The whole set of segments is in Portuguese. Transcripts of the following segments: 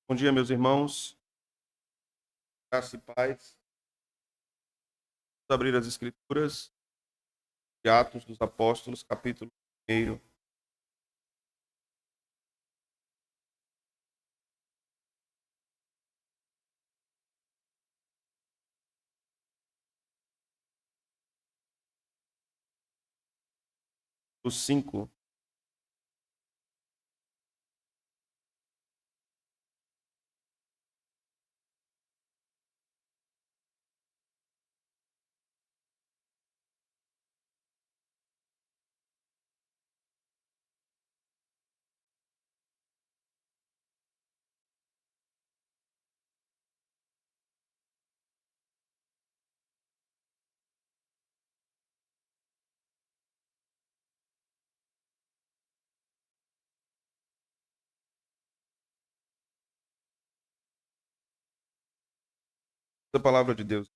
Bom dia, meus irmãos. Graça e paz. Vamos abrir as Escrituras de Atos dos Apóstolos, capítulo 1. O 5. A palavra de Deus.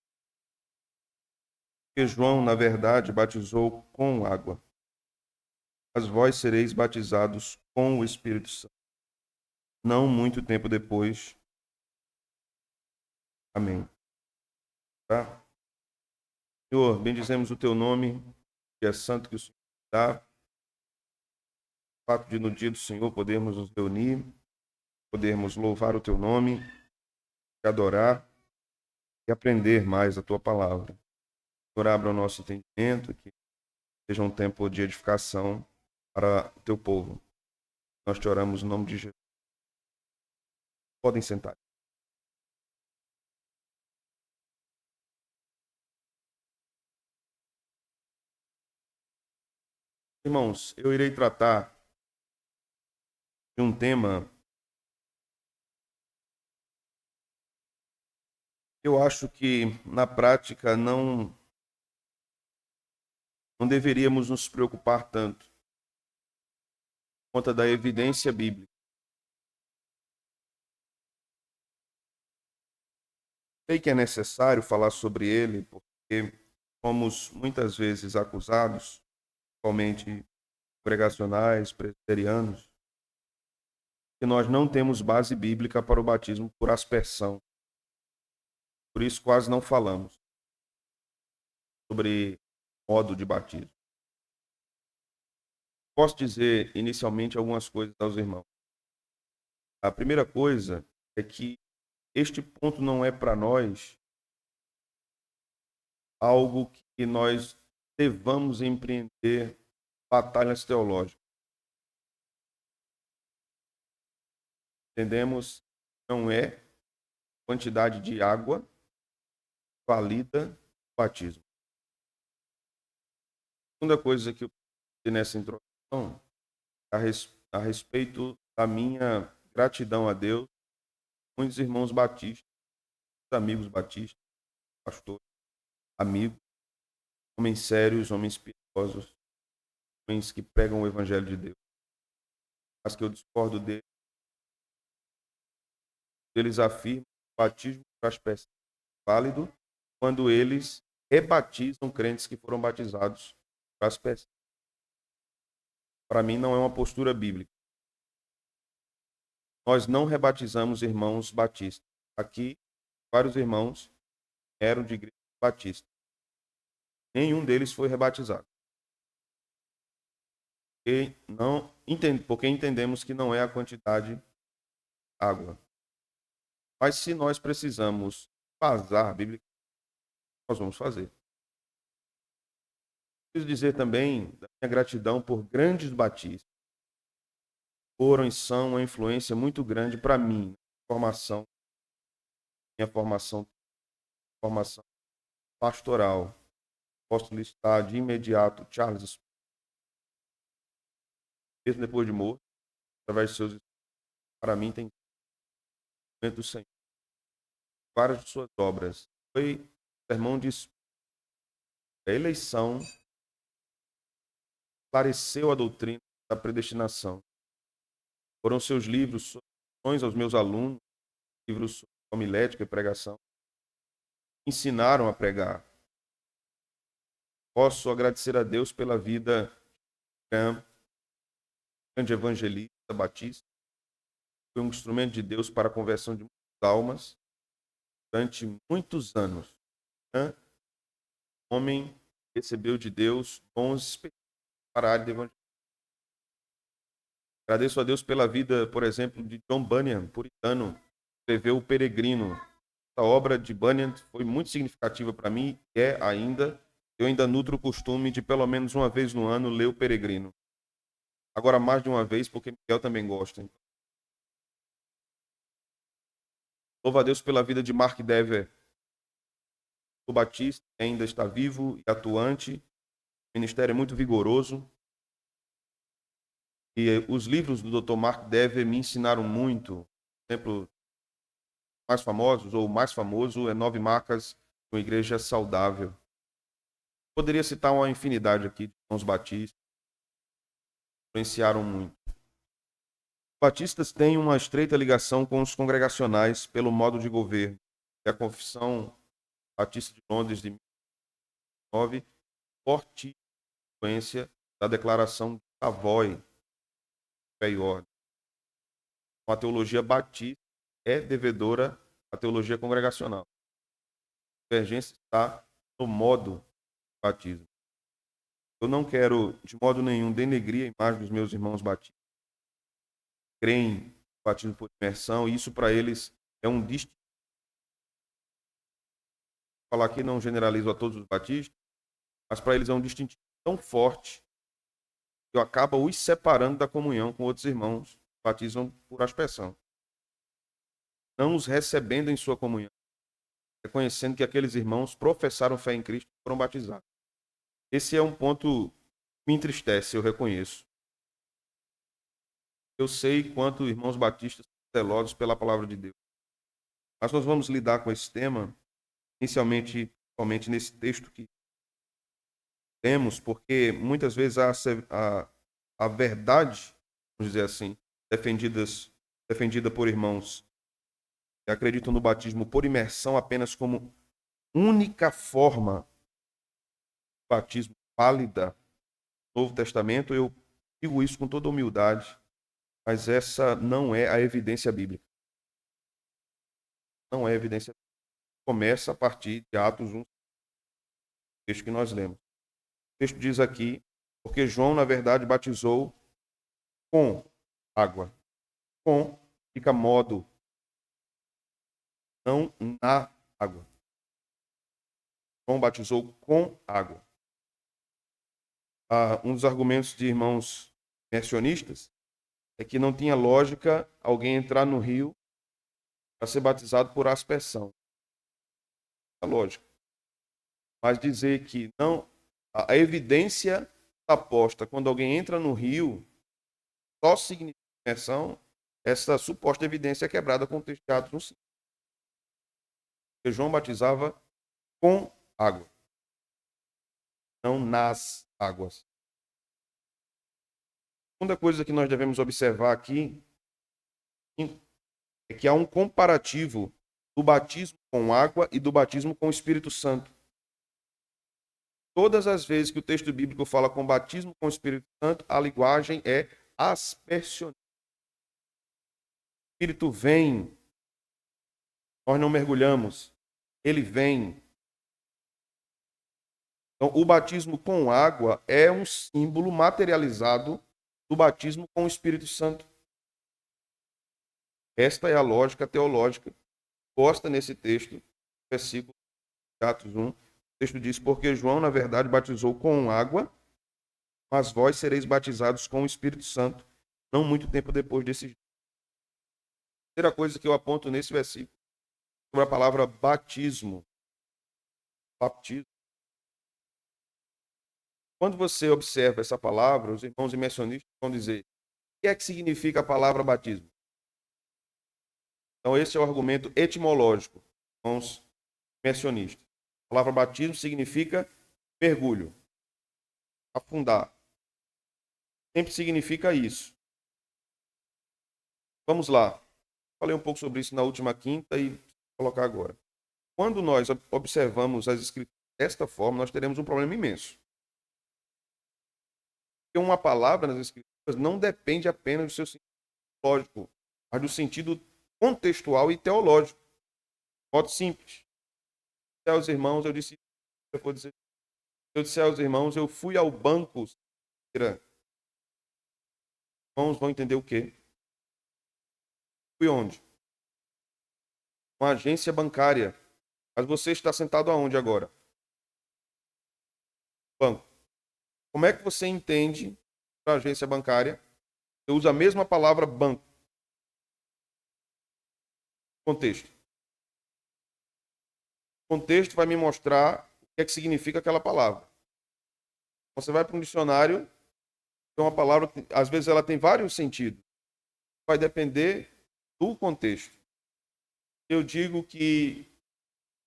Que João, na verdade, batizou com água. Mas vós sereis batizados com o Espírito Santo. Não muito tempo depois. Amém. Tá? Senhor, bendizemos o teu nome, que é santo que o Senhor dá. O fato de no dia do Senhor podermos nos reunir, podermos louvar o teu nome, te adorar e aprender mais a tua palavra. Senhor, abra o nosso entendimento, que seja um tempo de edificação para o teu povo. Nós te oramos no nome de Jesus. Podem sentar. Irmãos, eu irei tratar de um tema que eu acho que na prática não deveríamos nos preocupar tanto por conta da evidência bíblica. Sei que é necessário falar sobre ele porque somos muitas vezes acusados, principalmente congregacionais, presbiterianos, que nós não temos base bíblica para o batismo por aspersão. Por isso quase não falamos sobre modo de batismo. Posso dizer inicialmente algumas coisas aos irmãos. A primeira coisa é que este ponto não é para nós algo que nós devamos empreender batalhas teológicas. Entendemos que não é quantidade de água valida o batismo. A segunda coisa que eu disse nessa introdução a respeito da minha gratidão a Deus, muitos irmãos batistas, amigos batistas, pastores, amigos, homens sérios, homens piedosos, homens que pregam o evangelho de Deus. Mas que eu discordo deles, eles afirmam que o batismo por aspersão é válido quando eles rebatizam crentes que foram batizados por aspersão. Para mim não é uma postura bíblica. Nós não rebatizamos irmãos batistas. Aqui, vários irmãos eram de igreja batista. Nenhum deles foi rebatizado. Porque entendemos que não é a quantidade de água. Mas se nós precisamos vazar a Bíblia, nós vamos fazer. Preciso dizer também da minha gratidão por grandes batistas. Foram e são uma influência muito grande para mim, minha formação pastoral. Posso listar de imediato Charles Spurgeon, mesmo depois de morto, através de seus estudos, para mim tem conhecimento do Senhor. Várias de suas obras. Foi o sermão de Spurgeon. A eleição esclareceu a doutrina da predestinação. Foram seus livros, Soluções aos meus alunos, livros sobre homilética e pregação, ensinaram a pregar. Posso agradecer a Deus pela vida de grande evangelista batista, foi um instrumento de Deus para a conversão de muitas almas durante muitos anos. Né? O homem recebeu de Deus dons específicos para a área de evangelismo. Agradeço a Deus pela vida, por exemplo, de John Bunyan, puritano, que escreveu O Peregrino. Essa obra de Bunyan foi muito significativa para mim, e é ainda. Eu ainda nutro o costume de, pelo menos uma vez no ano, ler O Peregrino. Agora, mais de uma vez, porque Miguel também gosta. Louvo a Deus pela vida de Mark Dever, o Batista, que ainda está vivo e atuante. O ministério é muito vigoroso. E os livros do Dr. Mark Dever me ensinaram muito. Por exemplo, mais famosos, ou o mais famoso, é 9 Marcas de uma Igreja Saudável. Poderia citar uma infinidade aqui de irmãos batistas, influenciaram muito. Os batistas têm uma estreita ligação com os congregacionais pelo modo de governo. E a Confissão Batista de Londres de 1909, forte influência da Declaração de Savoy, Fé e Ordem. A teologia batista é devedora à teologia congregacional. A divergência está no modo de batismo. Eu não quero, de modo nenhum, denegrir a imagem dos meus irmãos batistas. Creem no batismo por imersão, e isso para eles é um distintivo. Falar aqui não generalizo a todos os batistas, mas para eles é um distintivo tão forte que acaba os separando da comunhão com outros irmãos que batizam por aspersão. Não os recebendo em sua comunhão, reconhecendo que aqueles irmãos professaram fé em Cristo e foram batizados. Esse é um ponto que me entristece, eu reconheço. Eu sei quanto irmãos batistas são zelosos pela palavra de Deus. Mas nós vamos lidar com esse tema, inicialmente, somente nesse texto que temos, porque muitas vezes a verdade, vamos dizer assim, defendida por irmãos que acreditam no batismo por imersão apenas como única forma de batismo válida no Novo Testamento, eu digo isso com toda humildade, mas essa não é a evidência bíblica. Não é a evidência bíblica. Começa a partir de Atos 1, texto que nós lemos. O texto diz aqui, porque João, na verdade, batizou com água. Com fica modo, não na água. João batizou com água. Um dos argumentos de irmãos mercionistas é que não tinha lógica alguém entrar no rio para ser batizado por aspersão. É lógico. Mas dizer que não, a evidência está posta quando alguém entra no rio, só significa imersão, essa suposta evidência é quebrada com o texto de Atos 1. Porque João batizava com água, não nas águas. A segunda coisa que nós devemos observar aqui é que há um comparativo do batismo com água e do batismo com o Espírito Santo. Todas as vezes que o texto bíblico fala com batismo com o Espírito Santo, a linguagem é aspersionista. O Espírito vem, nós não mergulhamos, ele vem. Então, o batismo com água é um símbolo materializado do batismo com o Espírito Santo. Esta é a lógica teológica posta nesse texto, versículo de Atos 1. O texto diz, porque João, na verdade, batizou com água, mas vós sereis batizados com o Espírito Santo, não muito tempo depois desse dia. A terceira coisa que eu aponto nesse versículo, sobre a palavra batismo. Baptismo. Quando você observa essa palavra, os irmãos imersionistas vão dizer, o que é que significa a palavra batismo? Então, esse é o argumento etimológico, irmãos imersionistas. A palavra batismo significa mergulho, afundar. Sempre significa isso. Vamos lá. Falei um pouco sobre isso na última quinta e vou colocar agora. Quando nós observamos as escrituras desta forma, nós teremos um problema imenso. Porque uma palavra nas escrituras não depende apenas do seu sentido lógico, mas do sentido contextual e teológico. Modo simples. Se aos irmãos, eu disse, eu vou dizer, eu disse aos irmãos, eu fui ao banco. Irmãos vão entender o quê? Fui onde? Uma agência bancária. Mas você está sentado aonde agora? Banco. Como é que você entende a agência bancária? Eu uso a mesma palavra banco. Contexto. O contexto vai me mostrar o que é que significa aquela palavra. Você vai para um dicionário, é uma palavra que às vezes ela tem vários sentidos. Vai depender do contexto. Eu digo que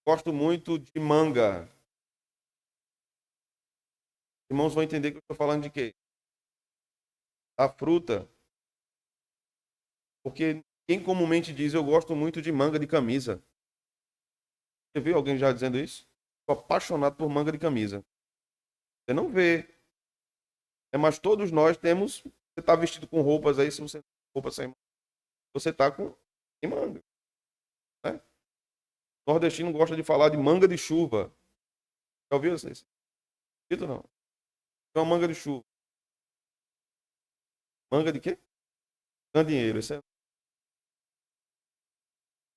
gosto muito de manga. Irmãos vão entender que eu estou falando de quê? A fruta. Porque quem comumente diz eu gosto muito de manga de camisa. Você viu alguém já dizendo isso? Estou apaixonado por manga de camisa. Você não vê. Mas todos nós temos. Você está vestido com roupas aí, se você tem roupa sem manga, você está com sem manga. Né? O nordestino gosta de falar de manga de chuva. Já ouviu isso? Dito não. É uma manga de chuva. Manga de quê? Candeeiro. Isso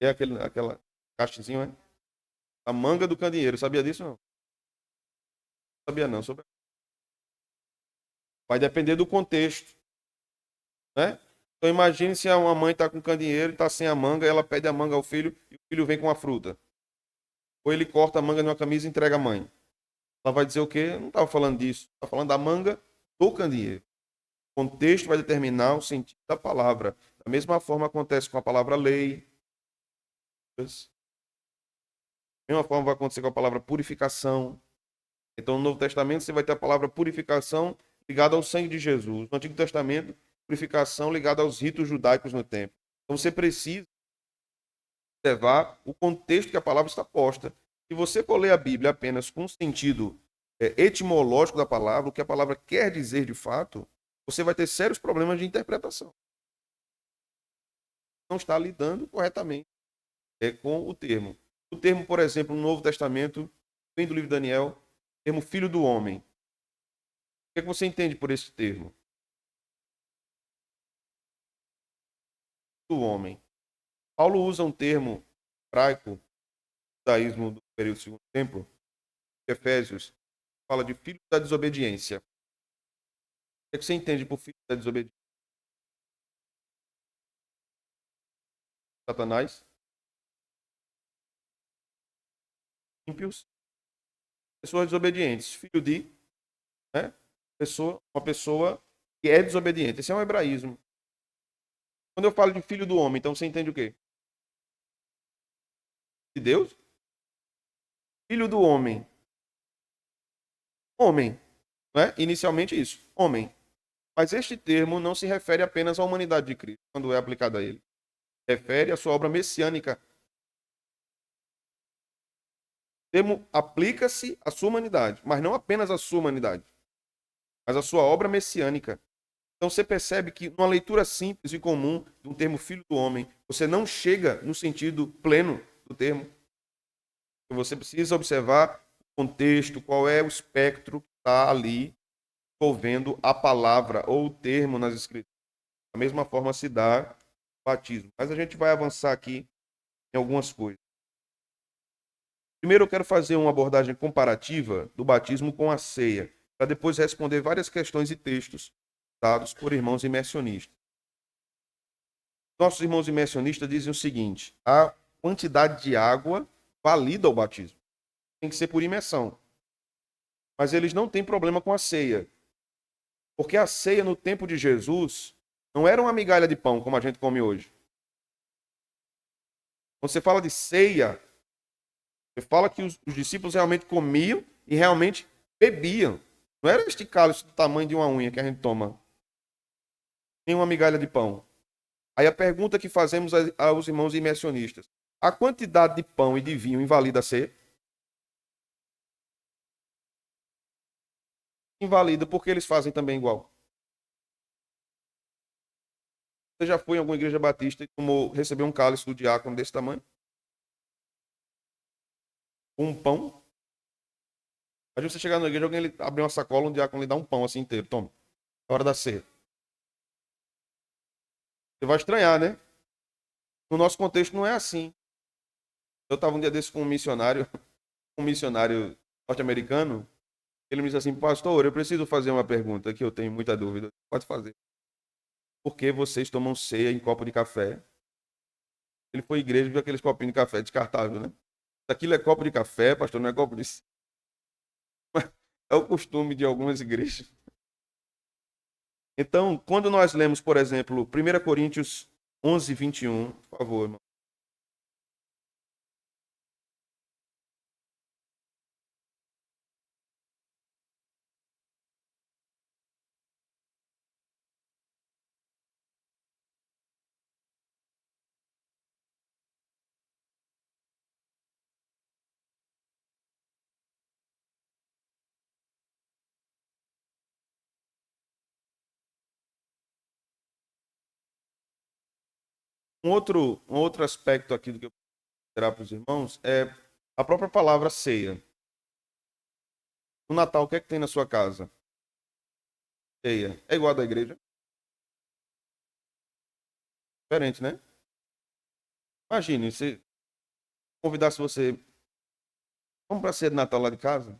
é aquela caixinha, né? A manga do candeeiro. Sabia disso não? Sabia não. Vai depender do contexto, né? Então imagine se uma mãe está com candeeiro e está sem a manga, ela pede a manga ao filho e o filho vem com a fruta. Ou ele corta a manga de uma camisa e entrega a mãe. Ela vai dizer o quê? Não estava falando disso. Está falando da manga do candeeiro. O contexto vai determinar o sentido da palavra. Da mesma forma acontece com a palavra lei. Da mesma forma vai acontecer com a palavra purificação. Então, no Novo Testamento, você vai ter a palavra purificação ligada ao sangue de Jesus. No Antigo Testamento, purificação ligada aos ritos judaicos no templo. Então, você precisa observar o contexto que a palavra está posta. Se você for ler a Bíblia apenas com o sentido etimológico da palavra, o que a palavra quer dizer de fato, você vai ter sérios problemas de interpretação. Não está lidando corretamente com o termo. O termo, por exemplo, no Novo Testamento, vem do livro de Daniel, o termo filho do homem. O que é que você entende por esse termo? Do homem. Paulo usa um termo hebraico, judaísmo do período do Segundo Templo, Efésios, fala de filho da desobediência. O que é que você entende por filho da desobediência? Satanás, ímpios, pessoas desobedientes. Filho de, né? Uma pessoa que é desobediente. Esse é um hebraísmo. Quando eu falo de filho do homem, então você entende o quê? De Deus? Filho do homem. Homem. Né? Inicialmente isso. Homem. Mas este termo não se refere apenas à humanidade de Cristo, quando é aplicado a ele. Refere à sua obra messiânica. O termo aplica-se à sua humanidade, mas não apenas à sua humanidade, mas à sua obra messiânica. Então você percebe que numa leitura simples e comum de um termo filho do homem, você não chega no sentido pleno do termo. Você precisa observar o contexto, qual é o espectro que está ali envolvendo a palavra ou o termo nas escrituras. Da mesma forma se dá o batismo. Mas a gente vai avançar aqui em algumas coisas. Primeiro eu quero fazer uma abordagem comparativa do batismo com a ceia, para depois responder várias questões e textos dados por irmãos imersionistas. Nossos irmãos imersionistas dizem o seguinte: a quantidade de água valida o batismo. Tem que ser por imersão. Mas eles não têm problema com a ceia. Porque a ceia no tempo de Jesus não era uma migalha de pão, como a gente come hoje. Quando você fala de ceia, você fala que os discípulos realmente comiam e realmente bebiam. Não era este cálice do tamanho de uma unha que a gente toma. Nem uma migalha de pão. Aí a pergunta que fazemos aos irmãos imersionistas: a quantidade de pão e de vinho invalida a ceia? Invalida porque eles fazem também igual. Você já foi em alguma igreja batista e recebeu um cálice do diácono desse tamanho? Com um pão? Às vezes você chegar na igreja, alguém abre uma sacola, um diácono lhe dá um pão assim inteiro. Toma, é hora da ceia. Você vai estranhar, né? No nosso contexto não é assim. Eu estava um dia desse com um missionário norte-americano. Ele me disse assim, pastor, eu preciso fazer uma pergunta que eu tenho muita dúvida. Pode fazer. Por que vocês tomam ceia em copo de café? Ele foi à igreja e viu aqueles copinhos de café descartável, né? Aquilo é copo de café, pastor, não é copo de... É o costume de algumas igrejas. Então, quando nós lemos, por exemplo, 1 Coríntios 11, 21, por favor, irmão. Um outro aspecto aqui do que eu vou considerar para os irmãos é a própria palavra ceia. No Natal, o que é que tem na sua casa? Ceia. É igual a da igreja? Diferente, né? Imagine, se convidasse você, vamos para a ceia de Natal lá de casa,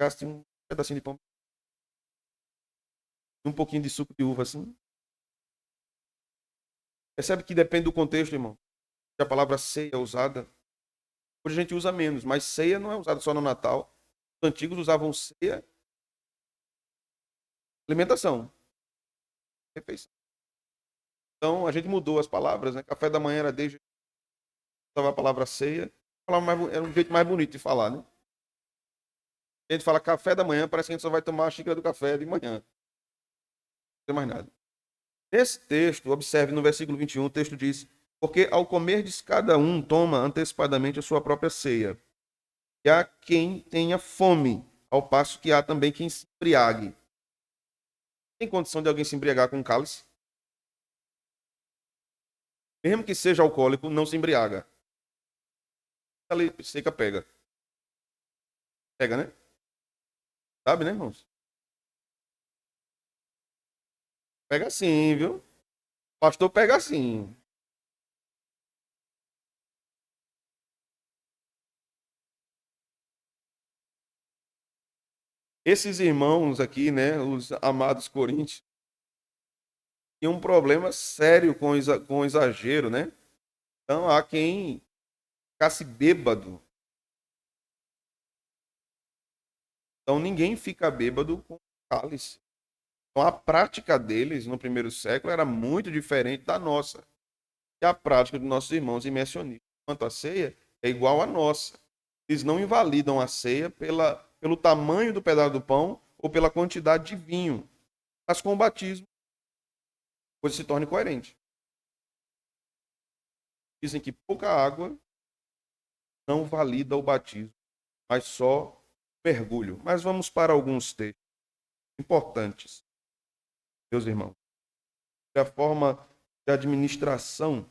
gaste um pedacinho de pão, um pouquinho de suco de uva assim. Percebe que depende do contexto, irmão. Que a palavra ceia é usada. Hoje a gente usa menos, mas ceia não é usada só no Natal. Os antigos usavam ceia, alimentação, refeição. Então a gente mudou as palavras, né? Café da manhã era desde usava a palavra ceia, era um jeito mais bonito de falar, né? A gente fala café da manhã, parece que a gente só vai tomar a xícara do café de manhã. Não tem mais nada. Nesse texto, observe no versículo 21, o texto diz: porque ao comerdes cada um toma antecipadamente a sua própria ceia. E há quem tenha fome, ao passo que há também quem se embriague. Tem condição de alguém se embriagar com um cálice? Mesmo que seja alcoólico, não se embriaga. Ali, seca, pega. Pega, né? Sabe, né, irmãos? Pega sim, viu? Pastor pega sim. Esses irmãos aqui, né, os amados coríntios, tinham um problema sério com exagero, né? Então há quem ficasse bêbado. Então ninguém fica bêbado com cálice. Então a prática deles no primeiro século era muito diferente da nossa. E a prática dos nossos irmãos imersionistas quanto à ceia é igual à nossa. Eles não invalidam a ceia pelo tamanho do pedaço do pão ou pela quantidade de vinho. Mas com o batismo, a coisa se torna coerente. Dizem que pouca água não valida o batismo, mas só mergulho. Mas vamos para alguns textos importantes, meus irmãos. A forma de administração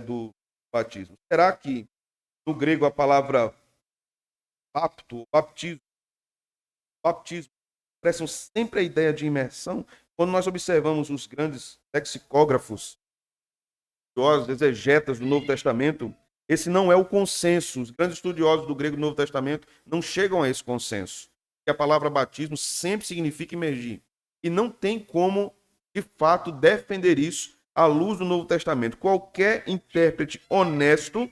do batismo. Será que no grego a palavra baptismo, expressam sempre a ideia de imersão? Quando nós observamos os grandes lexicógrafos, estudiosos, exegetas do Novo Testamento, esse não é o consenso. Os grandes estudiosos do grego do Novo Testamento não chegam a esse consenso. Que a palavra batismo sempre significa imergir. E não tem como, de fato, defender isso à luz do Novo Testamento. Qualquer intérprete honesto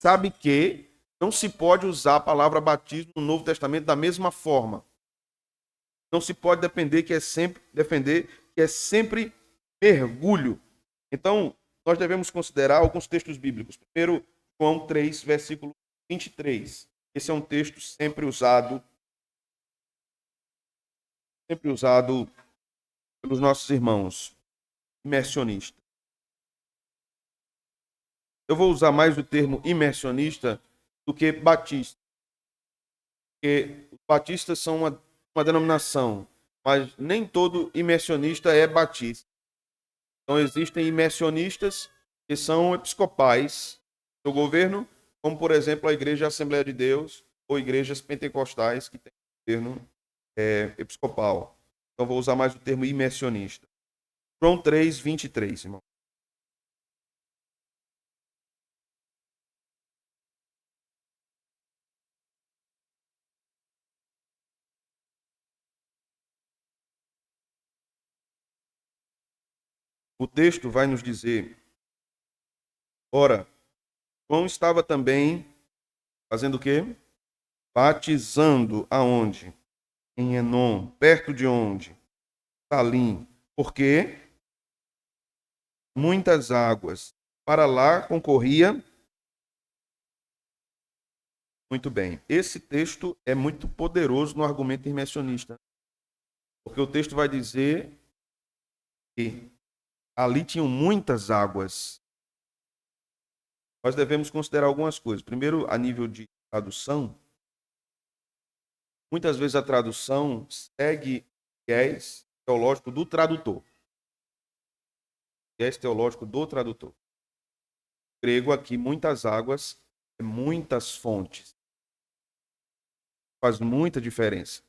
sabe que não se pode usar a palavra batismo no Novo Testamento da mesma forma. Não se pode defender que é sempre mergulho. Então, nós devemos considerar alguns textos bíblicos. Primeiro, João 3, versículo 23. Esse é um texto sempre usado pelos nossos irmãos imersionistas. Eu vou usar mais o termo imersionista do que batista, porque os batistas são uma denominação, mas nem todo imersionista é batista. Então, existem imersionistas que são episcopais do governo, como, por exemplo, a Igreja Assembleia de Deus ou igrejas pentecostais que têm governo episcopal. Então, vou usar mais o termo imersionista. João 3, 23, irmão. O texto vai nos dizer, ora, João estava também fazendo o quê? Batizando aonde? Em Enom, perto de onde? Salim. Por quê? Muitas águas. Para lá concorria. Muito bem. Esse texto é muito poderoso no argumento imersionista, porque o texto vai dizer que ali tinham muitas águas. Nós devemos considerar algumas coisas. Primeiro, a nível de tradução, muitas vezes a tradução segue o viés teológico do tradutor. Viés teológico do tradutor. O grego aqui, muitas águas, muitas fontes. Faz muita diferença.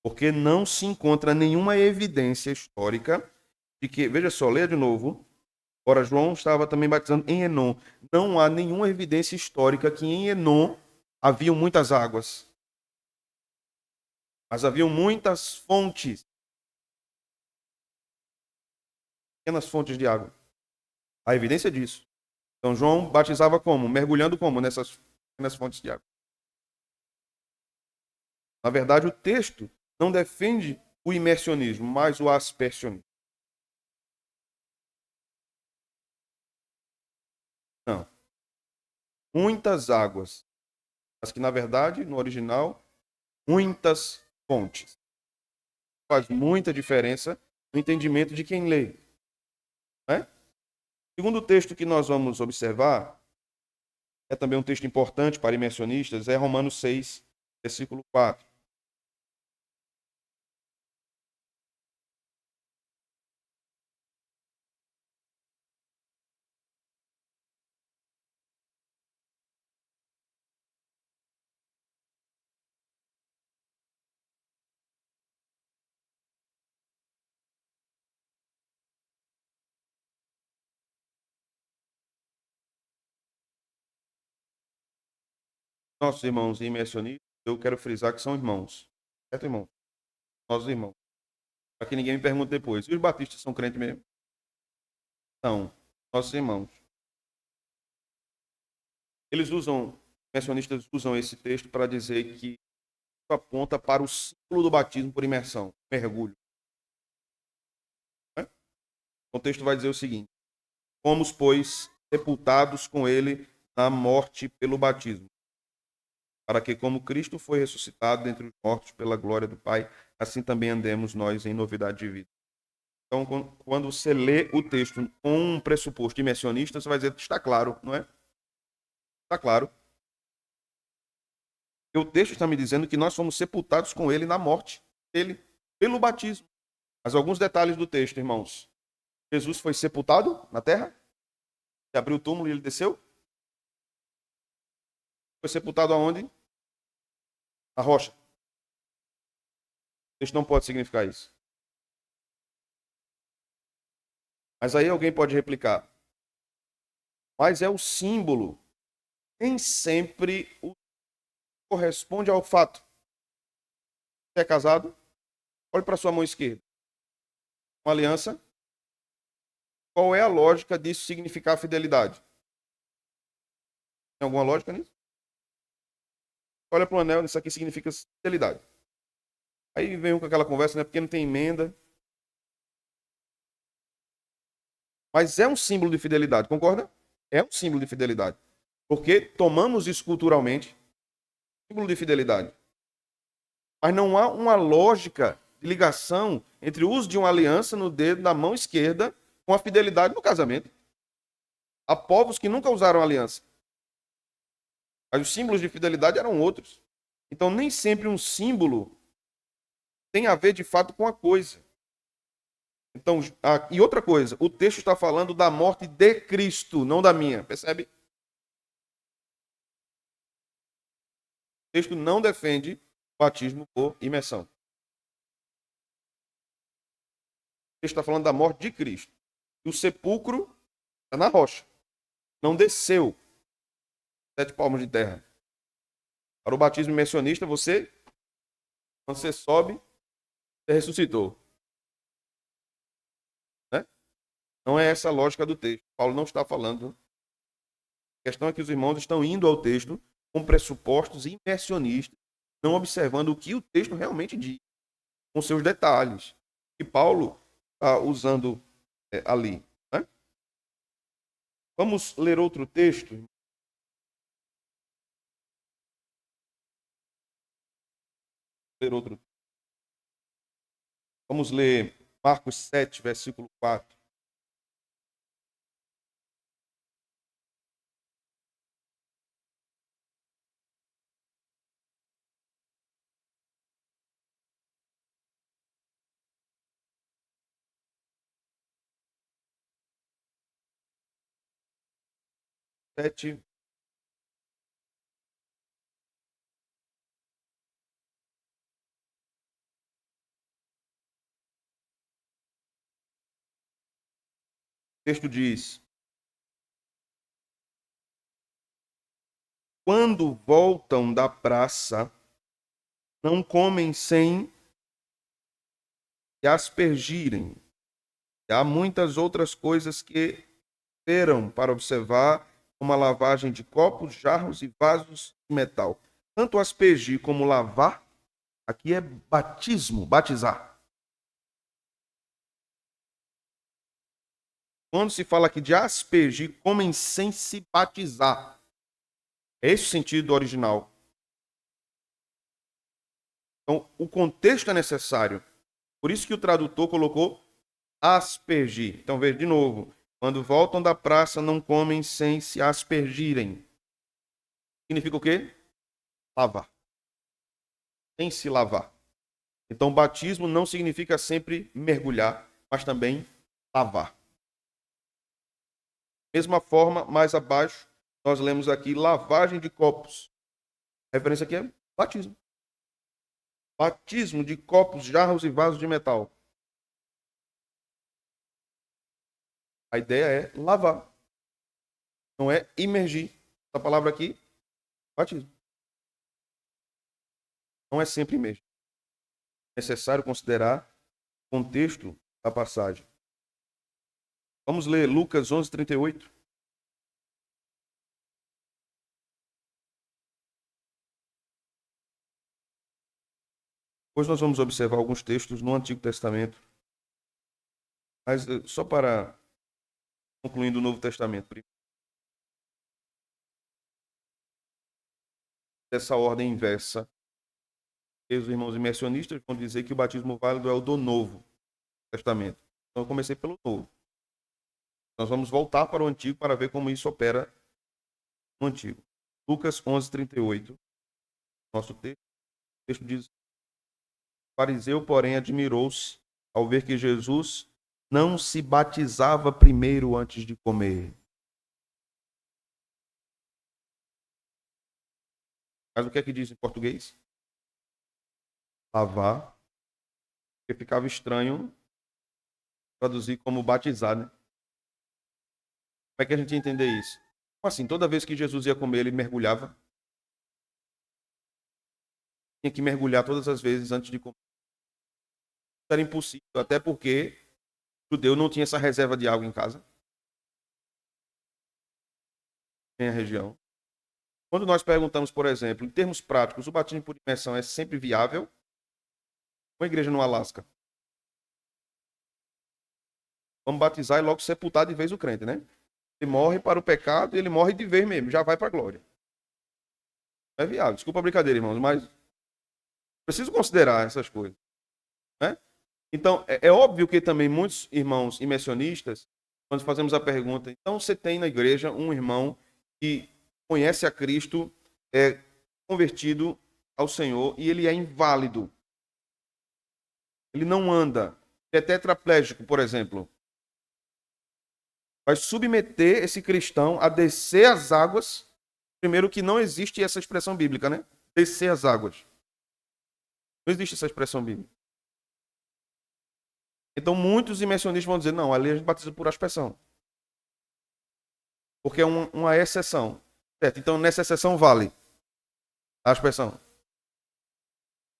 Porque não se encontra nenhuma evidência histórica de que, veja só, leia de novo. Ora, João estava também batizando em Enom. Não há nenhuma evidência histórica que em Enom haviam muitas águas. Mas haviam muitas fontes. Pequenas fontes de água. Há evidência disso. Então, João batizava como? Mergulhando como? Nessas pequenas fontes de água. Na verdade, o texto não defende o imersionismo, mas o aspersionismo. Não. Muitas águas. Mas que, na verdade, no original, muitas fontes. Faz muita diferença no entendimento de quem lê. Né? O segundo texto que nós vamos observar, é também um texto importante para imersionistas, é Romanos 6, versículo 4. Nossos irmãos imersionistas, eu quero frisar que são irmãos. Certo, irmão? Nossos irmãos. Para que ninguém me pergunte depois. E os batistas são crentes mesmo? São. Nossos irmãos. Eles usam, imersionistas usam esse texto para dizer que aponta para o símbolo do batismo por imersão, mergulho. Né? O texto vai dizer o seguinte: fomos, pois, sepultados com ele na morte pelo batismo, para que, como Cristo foi ressuscitado dentre os mortos pela glória do Pai, assim também andemos nós em novidade de vida. Então, quando você lê o texto com um pressuposto imersionista, você vai dizer que está claro, não é? Está claro. E o texto está me dizendo que nós fomos sepultados com ele na morte dele, pelo batismo. Mas alguns detalhes do texto, irmãos. Jesus foi sepultado na terra? Ele abriu o túmulo e ele desceu? Foi sepultado aonde? Na rocha. O texto não pode significar isso. Mas aí alguém pode replicar. Mas é o símbolo. Nem sempre corresponde ao fato. Você é casado? Olhe para sua mão esquerda. Uma aliança? Qual é a lógica disso significar fidelidade? Tem alguma lógica nisso? Olha para o anel, isso aqui significa fidelidade. Aí vem com aquela conversa, né? Porque não tem emenda. Mas é um símbolo de fidelidade, concorda? É um símbolo de fidelidade. Porque tomamos isso culturalmente, símbolo de fidelidade. Mas não há uma lógica de ligação entre o uso de uma aliança no dedo da mão esquerda com a fidelidade no casamento. Há povos que nunca usaram aliança. Mas os símbolos de fidelidade eram outros. Então, nem sempre um símbolo tem a ver de fato com a coisa. Então, e outra coisa, o texto está falando da morte de Cristo, não da minha, percebe? O texto não defende batismo por imersão. O texto está falando da morte de Cristo. E o sepulcro está na rocha. Não desceu 7 palmos de terra. Para o batismo imersionista, quando você sobe, você ressuscitou. Né? Não é essa a lógica do texto. Paulo não está falando. A questão é que os irmãos estão indo ao texto com pressupostos imersionistas, não observando o que o texto realmente diz, com seus detalhes. E Paulo está usando ali. Né? Vamos ler outro texto. Vamos ler Marcos 7, versículo 4. O texto diz: quando voltam da praça, não comem sem se aspergirem. E há muitas outras coisas que esperam para observar, como a lavagem de copos, jarros e vasos de metal. Tanto aspergir como lavar, aqui é batismo, batizar. Quando se fala aqui de aspergir, comem sem se batizar. É esse o sentido original. Então, o contexto é necessário. Por isso que o tradutor colocou aspergir. Então, veja de novo. Quando voltam da praça, não comem sem se aspergirem. Significa o quê? Lavar. Sem se lavar. Então, batismo não significa sempre mergulhar, mas também lavar. Mesma forma, mais abaixo, nós lemos aqui lavagem de copos. A referência aqui é batismo. Batismo de copos, jarros e vasos de metal. A ideia é lavar. Não é imergir. Essa palavra aqui, batismo. Não é sempre imergir. É necessário considerar o contexto da passagem. Vamos ler Lucas 11:38. Depois nós vamos observar alguns textos no Antigo Testamento. Mas só para concluindo o Novo Testamento. Dessa ordem inversa. Os irmãos imersionistas vão dizer que o batismo válido é o do Novo Testamento. Então eu comecei pelo Novo. Nós vamos voltar para o Antigo para ver como isso opera no Antigo. Lucas 11:38. Nosso texto. O texto diz: o fariseu, porém, admirou-se ao ver que Jesus não se batizava primeiro antes de comer. Mas o que é que diz em português? Lavar. Porque ficava estranho traduzir como batizar, né? Como é que a gente ia entender isso? Como assim? Toda vez que Jesus ia comer, ele mergulhava? Tinha que mergulhar todas as vezes antes de comer. Isso era impossível, até porque o judeu não tinha essa reserva de água em casa. Nem a região. Quando nós perguntamos, por exemplo, em termos práticos, o batismo por imersão é sempre viável? Uma igreja no Alasca. Vamos batizar e logo sepultar de vez o crente, né? Ele morre para o pecado e ele morre de vez mesmo, já vai para a glória. É viável. Desculpa a brincadeira, irmãos, mas preciso considerar essas coisas. Né? Então, é óbvio que também muitos irmãos imersionistas, quando fazemos a pergunta, então você tem na igreja um irmão que conhece a Cristo, é convertido ao Senhor e ele é inválido. Ele não anda que é tetraplégico, por exemplo, vai submeter esse cristão a descer as águas. Primeiro que não existe essa expressão bíblica, né? Descer as águas. Não existe essa expressão bíblica. Então muitos imersionistas vão dizer, não, ali a gente batiza por aspersão. Porque é uma exceção. Certo? Então nessa exceção vale a aspersão.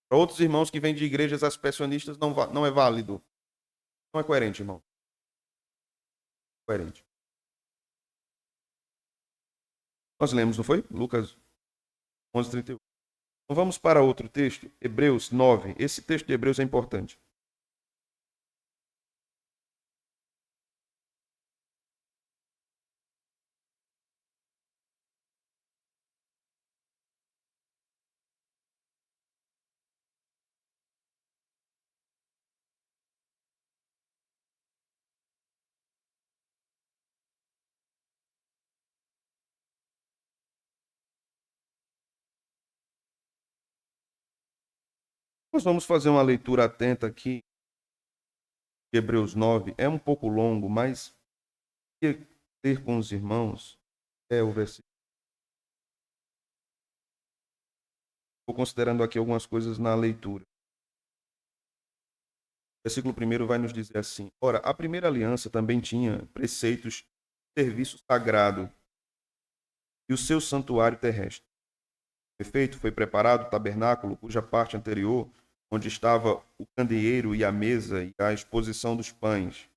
Para outros irmãos que vêm de igrejas aspersionistas não é válido. Não é coerente, irmão. Coerente. Nós lemos, não foi? Lucas 11:31. Então vamos para outro texto, Hebreus 9. Esse texto de Hebreus é importante. Nós vamos fazer uma leitura atenta aqui. Hebreus 9 é um pouco longo, mas ter com os irmãos é o versículo. Estou considerando aqui algumas coisas na leitura. O versículo 1 vai nos dizer assim: ora, a primeira aliança também tinha preceitos de serviço sagrado e o seu santuário terrestre. Com efeito, foi preparado o tabernáculo, cuja parte anterior, onde estava o candeeiro e a mesa e a exposição dos pães,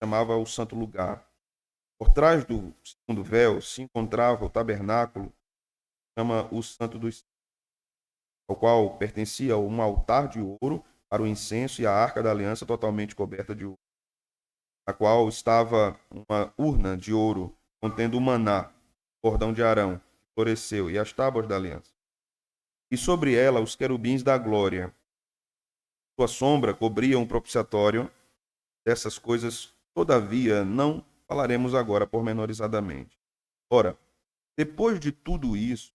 chamava o santo lugar. Por trás do segundo véu se encontrava o tabernáculo, chama o santo dos santos, ao qual pertencia um altar de ouro para o incenso e a arca da aliança totalmente coberta de ouro, na qual estava uma urna de ouro contendo o maná, bordão de Arão, que floresceu, e as tábuas da aliança. E sobre ela os querubins da glória. Sua sombra cobria um propiciatório. Dessas coisas, todavia, não falaremos agora pormenorizadamente. Ora, depois de tudo isso,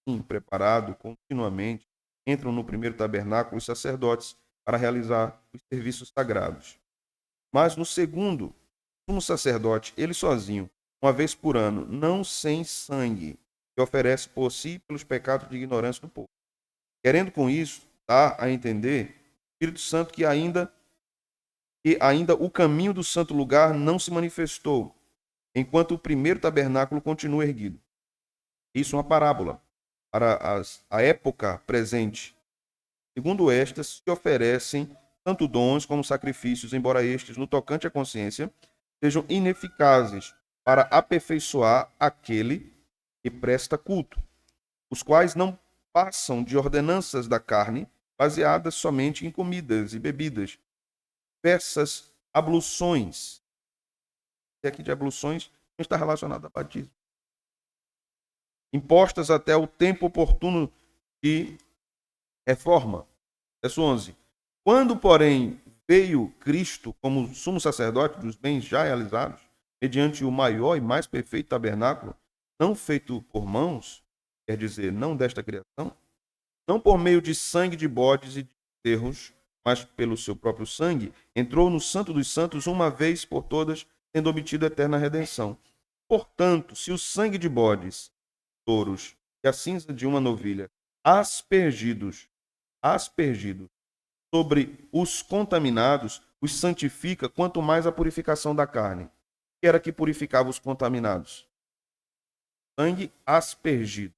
sim, preparado continuamente, entram no primeiro tabernáculo os sacerdotes para realizar os serviços sagrados. Mas no segundo, o sumo sacerdote, ele sozinho, uma vez por ano, não sem sangue, que oferece por si pelos pecados de ignorância do povo. Querendo com isso dar a entender o Espírito Santo que ainda o caminho do santo lugar não se manifestou, enquanto o primeiro tabernáculo continua erguido. Isso é uma parábola para a época presente. Segundo estas, se oferecem tanto dons como sacrifícios, embora estes, no tocante à consciência, sejam ineficazes para aperfeiçoar aquele que presta culto, os quais não passam de ordenanças da carne, baseadas somente em comidas e bebidas, diversas abluções. E aqui de abluções não está relacionado a batismo. Impostas até o tempo oportuno de reforma. Verso 11. Quando, porém, veio Cristo como sumo sacerdote dos bens já realizados, mediante o maior e mais perfeito tabernáculo, não feito por mãos, quer dizer, não desta criação, não por meio de sangue de bodes e de bezerros, mas pelo seu próprio sangue, entrou no Santo dos Santos uma vez por todas, tendo obtido eterna redenção. Portanto, se o sangue de bodes, touros e a cinza de uma novilha, aspergidos sobre os contaminados, os santifica, quanto mais a purificação da carne. O que era que purificava os contaminados? Sangue aspergido.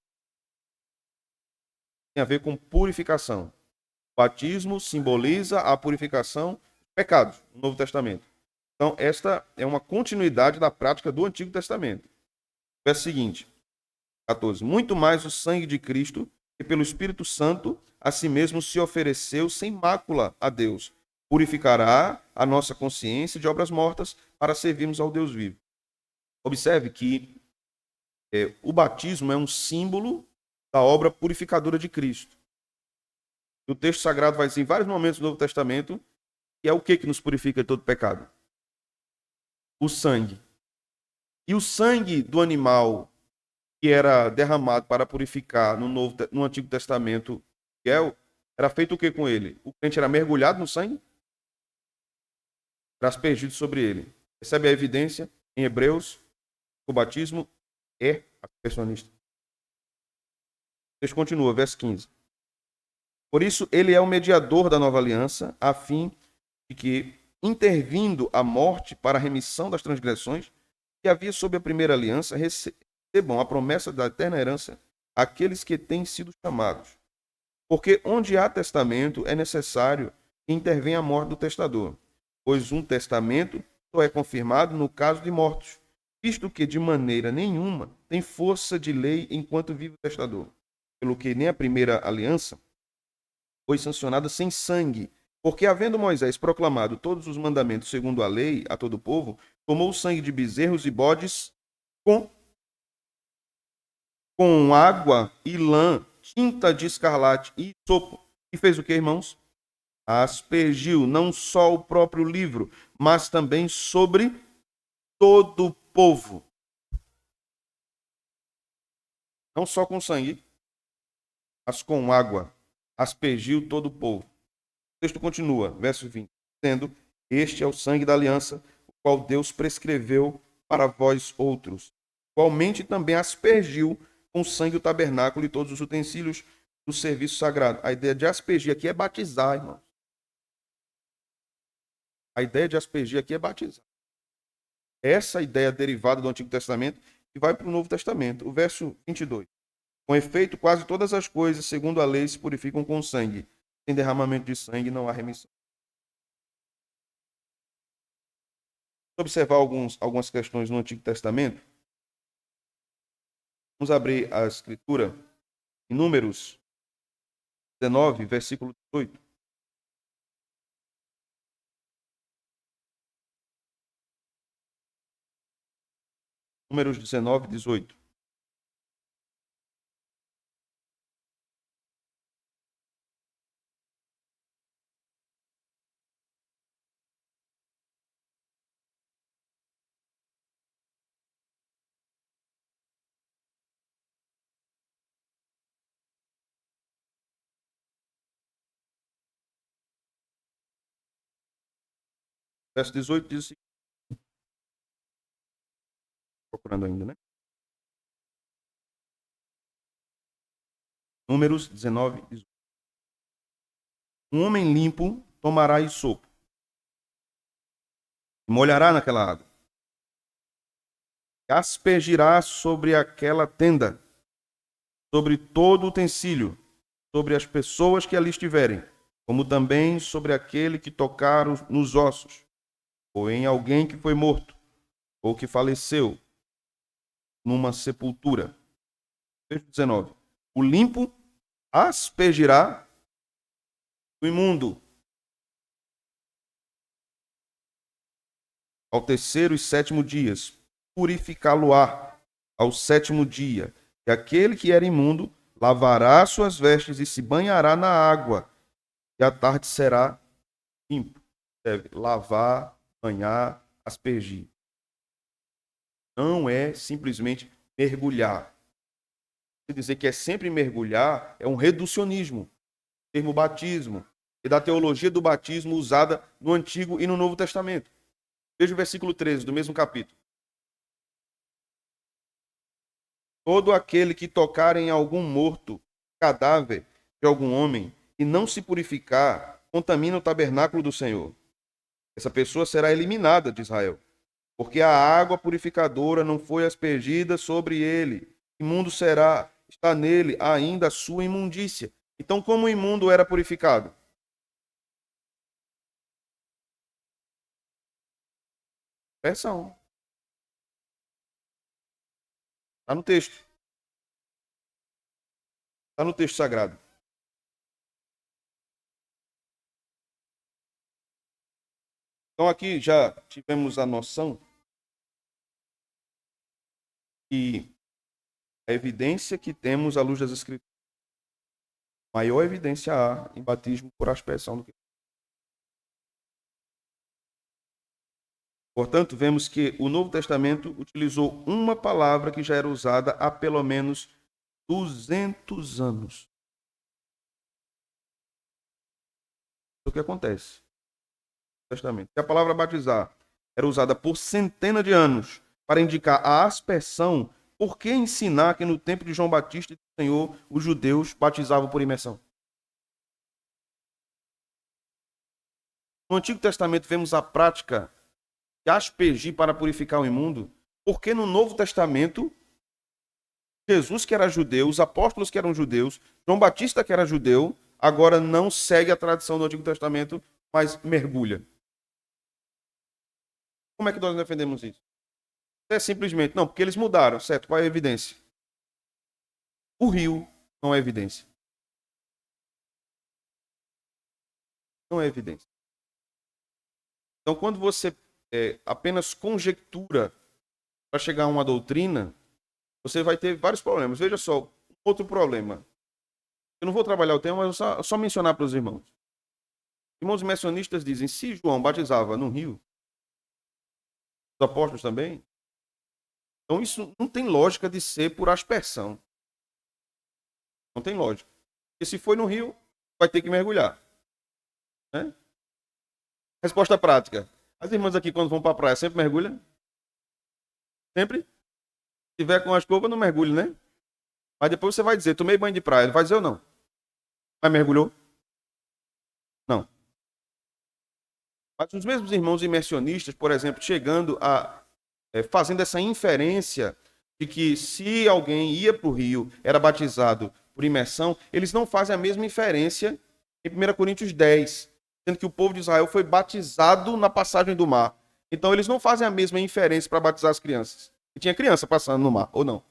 Tem a ver com purificação. O batismo simboliza a purificação dos pecados no Novo Testamento. Então, esta é uma continuidade da prática do Antigo Testamento. Verso seguinte, 14. Muito mais o sangue de Cristo, que pelo Espírito Santo a si mesmo se ofereceu sem mácula a Deus, purificará a nossa consciência de obras mortas para servirmos ao Deus vivo. Observe que o batismo é um símbolo da obra purificadora de Cristo. O texto sagrado vai dizer em vários momentos do Novo Testamento que é o que nos purifica de todo pecado? O sangue. E o sangue do animal que era derramado para purificar no Antigo Testamento, era feito o que com ele? O crente era mergulhado no sangue? será aspergido sobre ele. Recebe a evidência em Hebreus, o batismo é aspersionista. O texto continua, verso 15. Por isso, ele é o mediador da nova aliança, a fim de que, intervindo a morte para a remissão das transgressões que havia sob a primeira aliança, recebam a promessa da eterna herança aqueles que têm sido chamados. Porque onde há testamento, é necessário que intervenha a morte do testador, pois um testamento só é confirmado no caso de mortos, visto que de maneira nenhuma tem força de lei enquanto vive o testador, pelo que nem a primeira aliança foi sancionada sem sangue, porque havendo Moisés proclamado todos os mandamentos segundo a lei a todo o povo, tomou o sangue de bezerros e bodes com água e lã, tinta de escarlate e sopo. E fez o que, irmãos? Aspergiu não só o próprio livro, mas também sobre todo o povo. Não só com sangue, mas com água. Aspergiu todo o povo. O texto continua, verso 20, dizendo: este é o sangue da aliança, o qual Deus prescreveu para vós outros. Igualmente também aspergiu com sangue o tabernáculo e todos os utensílios do serviço sagrado. A ideia de aspergir aqui é batizar, irmão. A ideia de aspergir aqui é batizar. Essa ideia derivada do Antigo Testamento que vai para o Novo Testamento. O verso 22. Com efeito, quase todas as coisas, segundo a lei, se purificam com sangue. Sem derramamento de sangue não há remissão. Observar algumas questões no Antigo Testamento. Vamos abrir a Escritura em Números 19, versículo 18. Números 19, 18. Verso 18 diz o seguinte, procurando ainda, né? Números 19, 18. Um homem limpo tomará sopo e molhará naquela água. Aspergirá sobre aquela tenda, sobre todo o utensílio, sobre as pessoas que ali estiverem, como também sobre aquele que tocar nos ossos, ou em alguém que foi morto, ou que faleceu numa sepultura. Verso 19. O limpo aspergirá o imundo. Ao terceiro e sétimo dias, purificá-lo-á ao sétimo dia. E aquele que era imundo lavará suas vestes e se banhará na água, e à tarde será limpo. Deve lavar, banhar, aspergir. Não é simplesmente mergulhar. Dizer que é sempre mergulhar é um reducionismo, termo batismo, e da teologia do batismo usada no Antigo e no Novo Testamento. Veja o versículo 13 do mesmo capítulo. Todo aquele que tocar em algum morto, cadáver de algum homem, e não se purificar, contamina o tabernáculo do Senhor. Essa pessoa será eliminada de Israel, porque a água purificadora não foi aspergida sobre ele. Imundo está nele ainda a sua imundícia. Então, como o imundo era purificado? Versão. Está no texto. Está no texto sagrado. Então, aqui já tivemos a noção que a evidência que temos à luz das Escrituras, maior evidência há em batismo por aspersão do que. Portanto, vemos que o Novo Testamento utilizou uma palavra que já era usada há pelo menos 200 anos. O que acontece? Testamento. E a palavra batizar era usada por centenas de anos para indicar a aspersão. Por que ensinar que no tempo de João Batista e do Senhor os judeus batizavam por imersão? No Antigo Testamento vemos a prática de aspergir para purificar o imundo, porque no Novo Testamento, Jesus, que era judeu, os apóstolos que eram judeus, João Batista, que era judeu, agora não segue a tradição do Antigo Testamento, mas mergulha. Como é que nós defendemos isso? É simplesmente, não, porque eles mudaram, certo? Qual é a evidência? O rio não é evidência. Não é evidência. Então, quando você apenas conjectura para chegar a uma doutrina, você vai ter vários problemas. Veja só, outro problema. Eu não vou trabalhar o tema, mas eu só mencionar para os irmãos. Irmãos mencionistas dizem, se João batizava no rio, os apóstolos também, então isso não tem lógica de ser por aspersão. Não tem lógica. Porque se foi no rio, vai ter que mergulhar. Né? Resposta prática. As irmãs aqui, quando vão para a praia, sempre mergulham? Sempre? Se tiver com a escova, não mergulhe, né? Mas depois você vai dizer, tomei banho de praia. Ele vai dizer ou não? Mas mergulhou? Não. Mas os mesmos irmãos imersionistas, por exemplo, chegando a fazendo essa inferência de que se alguém ia para o rio, era batizado por imersão, eles não fazem a mesma inferência em 1 Coríntios 10, sendo que o povo de Israel foi batizado na passagem do mar. Então eles não fazem a mesma inferência para batizar as crianças. E tinha criança passando no mar, ou não?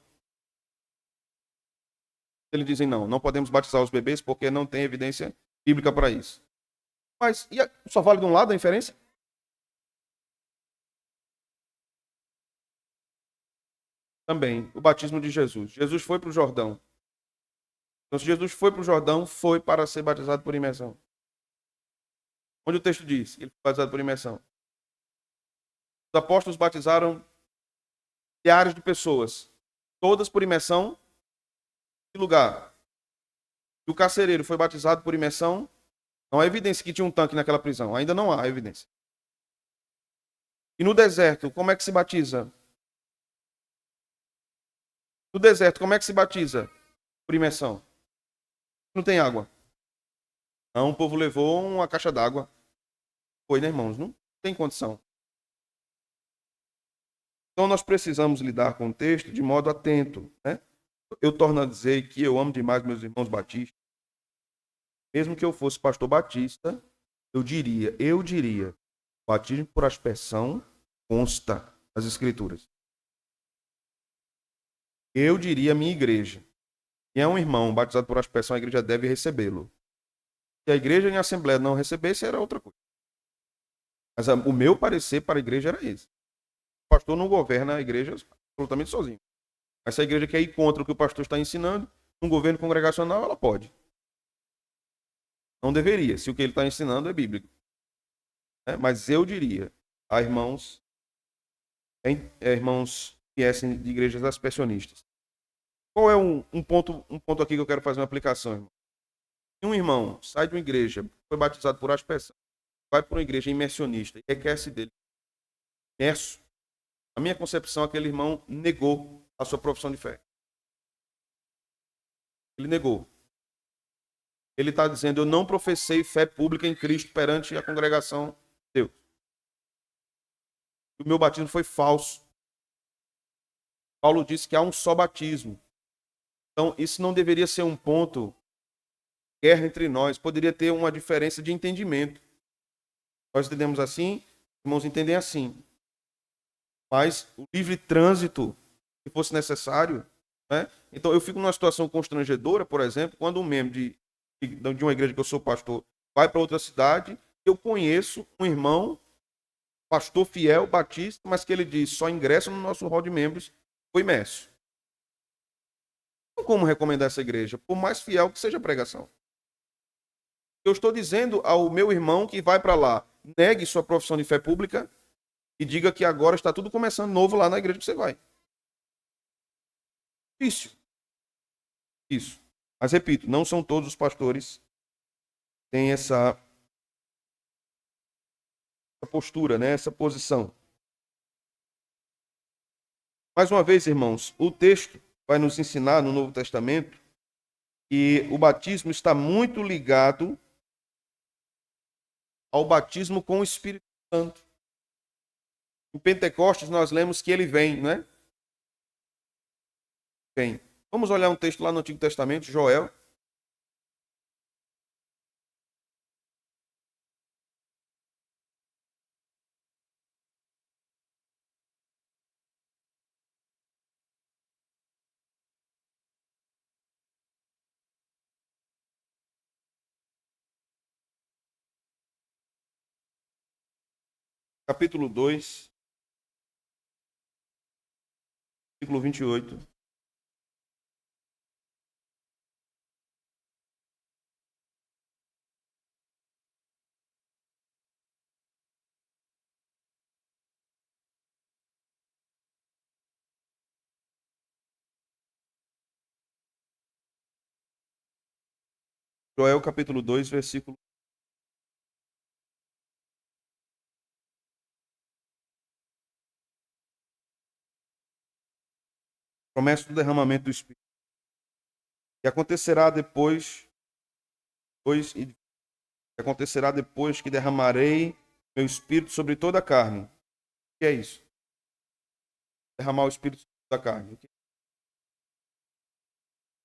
Eles dizem não, não podemos batizar os bebês porque não tem evidência bíblica para isso. Mas só vale de um lado a inferência? Também, o batismo de Jesus. Jesus foi para o Jordão. Então, se Jesus foi para o Jordão, foi para ser batizado por imersão. Onde o texto diz que ele foi batizado por imersão. Os apóstolos batizaram milhares de pessoas, todas por imersão de lugar. E o carcereiro foi batizado por imersão. Não há evidência que tinha um tanque naquela prisão. Ainda não há evidência. E no deserto, como é que se batiza? No deserto, como é que se batiza? Por imersão. Não tem água. Não, o povo levou uma caixa d'água. Foi, né, irmãos? Não tem condição. Então nós precisamos lidar com o texto de modo atento, né? Eu torno a dizer que eu amo demais meus irmãos batistas. Mesmo que eu fosse pastor batista, eu diria, batismo por aspersão consta nas escrituras. Eu diria a minha igreja. Se é um irmão batizado por aspersão, a igreja deve recebê-lo. Se a igreja em assembleia não recebesse, era outra coisa. Mas o meu parecer para a igreja era esse. O pastor não governa a igreja absolutamente sozinho. Mas se a igreja quer ir contra o que o pastor está ensinando, um governo congregacional, ela pode. Não deveria, se o que ele está ensinando é bíblico. Mas eu diria a irmãos, irmãos que são de igrejas aspersionistas. Qual é um ponto aqui que eu quero fazer uma aplicação, irmão? Se um irmão sai de uma igreja, foi batizado por aspersão, vai para uma igreja imersionista e requer-se dele imerso, a minha concepção, aquele irmão negou a sua profissão de fé. Ele negou. Ele está dizendo, eu não professei fé pública em Cristo perante a congregação de Deus. O meu batismo foi falso. Paulo disse que há um só batismo. Então, isso não deveria ser um ponto de guerra entre nós. Poderia ter uma diferença de entendimento. Nós entendemos assim, irmãos entendem assim. Mas o livre trânsito, se fosse necessário, né? Então, eu fico numa situação constrangedora, por exemplo, quando um membro de uma igreja que eu sou pastor vai para outra cidade, eu conheço um irmão, pastor fiel, batista, mas que ele diz, só ingressa no nosso hall de membros, foi imerso. Não como recomendar essa igreja, por mais fiel que seja a pregação. Eu estou dizendo ao meu irmão que vai para lá, negue sua profissão de fé pública e diga que agora está tudo começando novo lá na igreja que você vai. Difícil. Isso. Mas repito, não são todos os pastores que têm essa postura, né? Essa posição. Mais uma vez, irmãos, o texto vai nos ensinar no Novo Testamento que o batismo está muito ligado ao batismo com o Espírito Santo. Em Pentecostes nós lemos que ele vem, né? Vem. Vamos olhar um texto lá no Antigo Testamento, Joel. Capítulo 2, versículo 28. Joel capítulo 2, versículo. Promessa do derramamento do Espírito. E acontecerá depois que derramarei meu Espírito sobre toda a carne. O que é isso? Derramar o Espírito sobre toda a carne.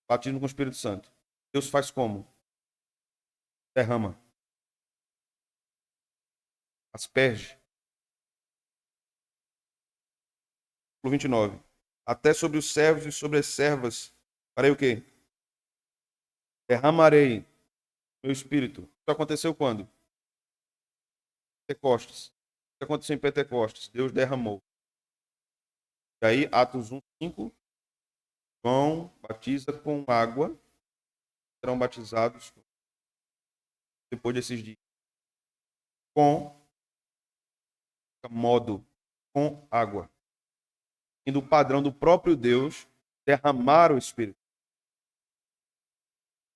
Batismo com o Espírito Santo. Deus faz como? Derrama. Asperge. Versículo 29. Até sobre os servos e sobre as servas. Farei o quê? Derramarei meu Espírito. Isso aconteceu quando? Pentecostes. O que aconteceu em Pentecostes? Deus derramou. E aí, Atos 1, 5. João batiza com água. Serão batizados depois desses dias. Com modo. Com água. E do padrão do próprio Deus derramar o Espírito.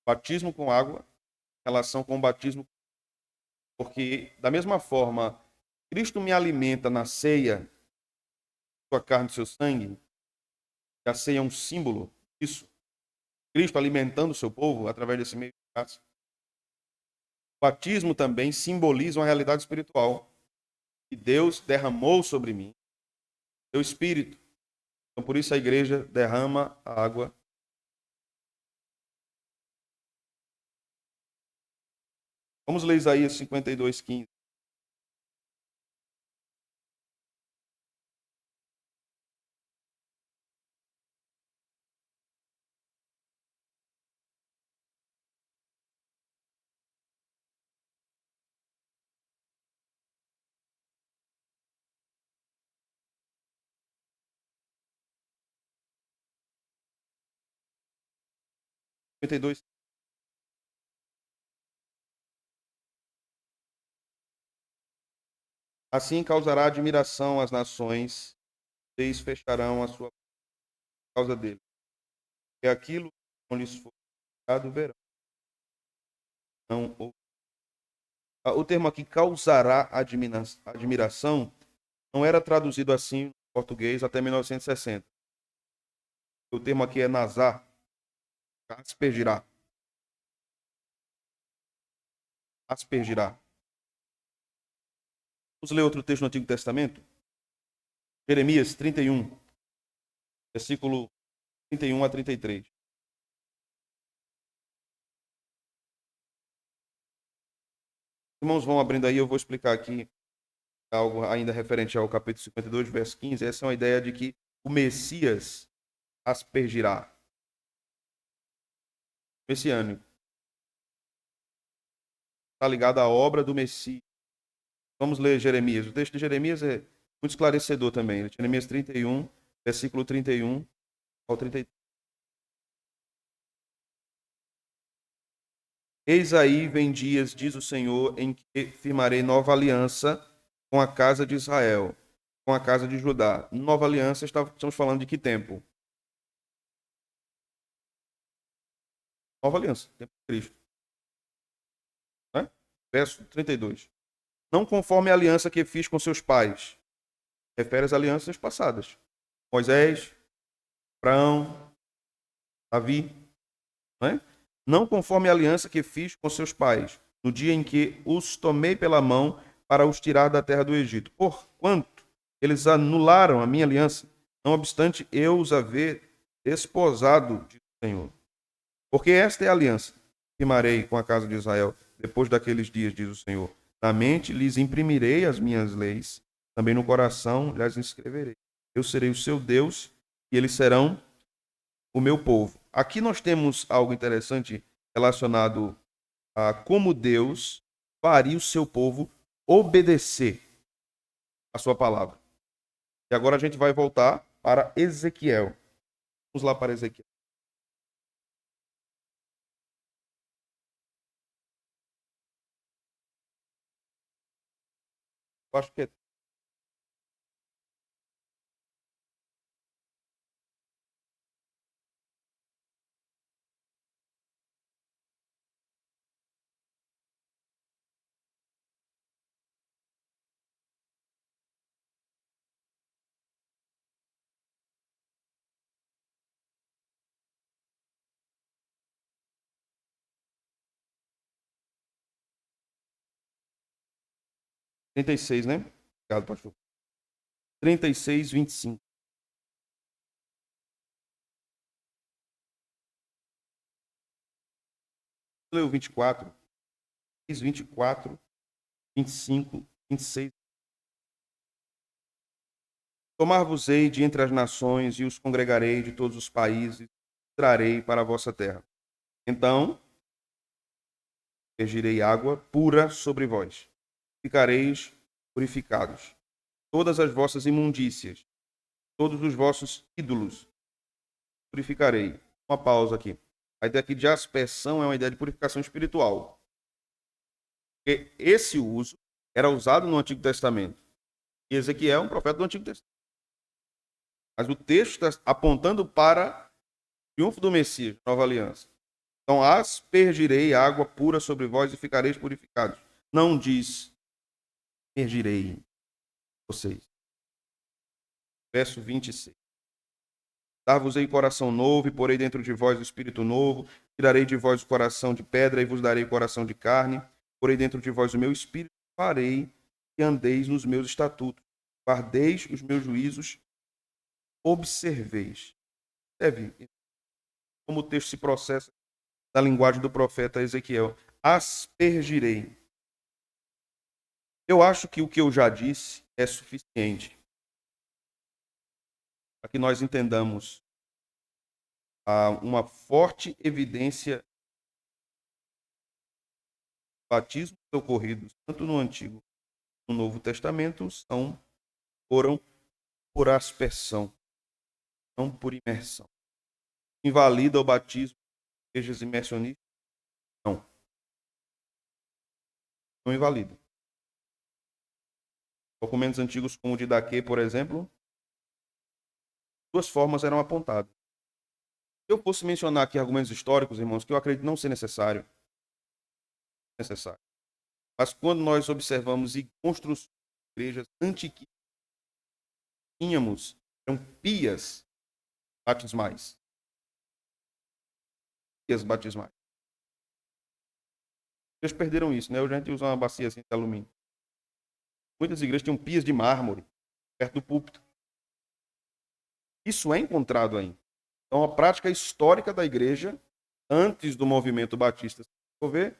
Batismo com água, relação com o batismo, porque da mesma forma, Cristo me alimenta na ceia, sua carne e seu sangue, e a ceia é um símbolo disso. Cristo alimentando o seu povo através desse meio de graça. O batismo também simboliza uma realidade espiritual que Deus derramou sobre mim, seu Espírito. Então, por isso a igreja derrama a água. Vamos ler Isaías 52, 15. Assim causará admiração às nações, vocês fecharão a sua causa dele. É aquilo que não lhes foi dado verão. Não, o termo aqui causará admiração não era traduzido assim em português até 1960. O termo aqui é nazar, aspergirá. Aspergirá. Vamos ler outro texto no Antigo Testamento? Jeremias 31, versículo 31 a 33. Irmãos, vão abrindo aí, eu vou explicar aqui algo ainda referente ao capítulo 52, verso 15. Essa é uma ideia de que o Messias aspergirá. Messiânico. Está ligado à obra do Messias. Vamos ler Jeremias. O texto de Jeremias é muito esclarecedor também. Jeremias 31, versículo 31 ao 33. Eis aí vem dias, diz o Senhor, em que firmarei nova aliança com a casa de Israel, com a casa de Judá. Nova aliança, estamos falando de que tempo? Nova aliança, tempo de Cristo. Né? Verso 32. não conforme a aliança que fiz com seus pais. Refere às alianças passadas. Moisés, Abraão, Davi, não é? Não conforme a aliança que fiz com seus pais, no dia em que os tomei pela mão para os tirar da terra do Egito. Porquanto eles anularam a minha aliança, não obstante eu os haver desposado, diz o Senhor. Porque esta é a aliança que firmarei com a casa de Israel depois daqueles dias, diz o Senhor. Na mente lhes imprimirei as minhas leis, também no coração lhes escreverei. Eu serei o seu Deus e eles serão o meu povo. Aqui nós temos algo interessante relacionado a como Deus faria o seu povo obedecer a sua palavra. E agora a gente vai voltar para Ezequiel. Vamos lá para Ezequiel. Eu acho que é 36, né? Obrigado, pastor. 36, 25. Leu 24, 24, 25, 26. Tomar-vos-ei de entre as nações e os congregarei de todos os países, e trarei para a vossa terra. Então, vergirei água pura sobre vós. Ficareis purificados. Todas as vossas imundícias, todos os vossos ídolos, purificarei. Uma pausa aqui. A ideia aqui de aspersão é uma ideia de purificação espiritual. Porque esse uso era usado no Antigo Testamento. E Ezequiel é um profeta do Antigo Testamento. Mas o texto está apontando para o triunfo do Messias, nova aliança. Então, aspergirei água pura sobre vós e ficareis purificados. Não diz, aspergirei vocês. Verso 26. Dar-vos-ei coração novo e porei dentro de vós o espírito novo. Tirarei de vós o coração de pedra e vos darei coração de carne. Porei dentro de vós o meu espírito. Farei que andeis nos meus estatutos. Guardeis os meus juízos. Observeis. Deve, como o texto se processa na linguagem do profeta Ezequiel. Aspergirei. Eu acho que o que eu já disse é suficiente para que nós entendamos uma forte evidência de batismos ocorridos tanto no Antigo como no Novo Testamento foram por aspersão, não por imersão. Invalida o batismo de igrejas imersionistas? Não. Não invalida. Documentos antigos como o de Daquê, por exemplo, duas formas eram apontadas. Se eu fosse mencionar aqui argumentos históricos, irmãos, que eu acredito não ser necessário, mas quando nós observamos e construções de igrejas antigas, eram pias batismais. Pias batismais. Eles perderam isso, né? Hoje a gente usa uma bacia assim de alumínio. Muitas igrejas tinham pias de mármore perto do púlpito. Isso é encontrado ainda. Então, a prática histórica da igreja, antes do movimento batista se desenvolver,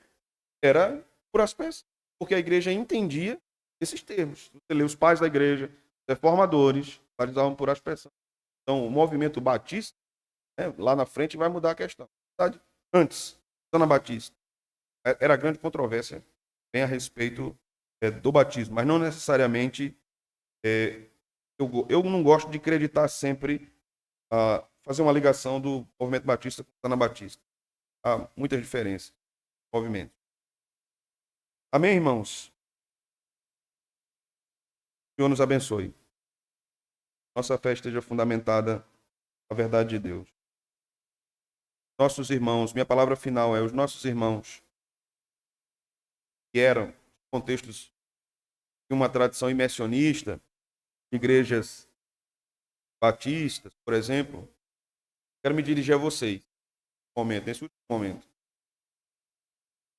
era por aspersão, porque a igreja entendia esses termos. Você lê os pais da igreja, os reformadores, batizavam por aspersão. Então, o movimento batista, né, lá na frente, vai mudar a questão. Antes, Ana Batista, era grande controvérsia bem a respeito do batismo, mas não necessariamente. Eu não gosto de acreditar sempre, fazer uma ligação do movimento batista com Ana Batista. Há muitas diferenças no movimento. Amém, irmãos? O Senhor nos abençoe. Nossa fé esteja fundamentada na verdade de Deus. Nossos irmãos, minha palavra final é os nossos irmãos que eram contextos uma tradição imersionista, igrejas batistas, por exemplo, quero me dirigir a vocês, nesse último momento.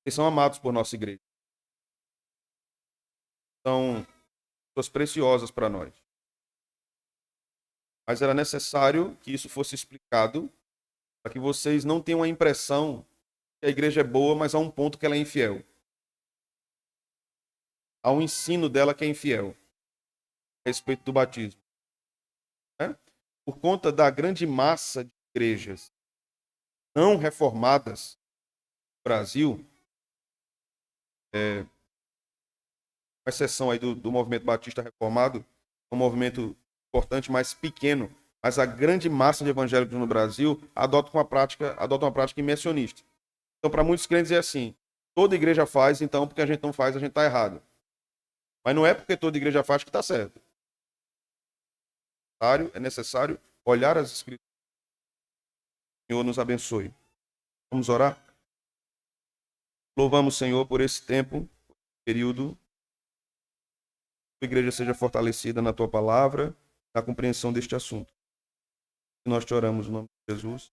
Vocês são amados por nossa igreja. São pessoas preciosas para nós. Mas era necessário que isso fosse explicado para que vocês não tenham a impressão que a igreja é boa, mas há um ponto que ela é infiel. Há um ensino dela que é infiel a respeito do batismo. Né? Por conta da grande massa de igrejas não reformadas no Brasil, com exceção aí do movimento batista reformado, um movimento importante, mas pequeno, mas a grande massa de evangélicos no Brasil adota uma prática imersionista. Então, para muitos crentes é assim, toda igreja faz, então porque a gente não faz, a gente está errado. Mas não é porque toda igreja faz que está certo. É necessário olhar as Escrituras. O Senhor nos abençoe. Vamos orar? Louvamos, Senhor, por esse tempo, período. Que a igreja seja fortalecida na tua palavra, na compreensão deste assunto. Nós te oramos no nome de Jesus.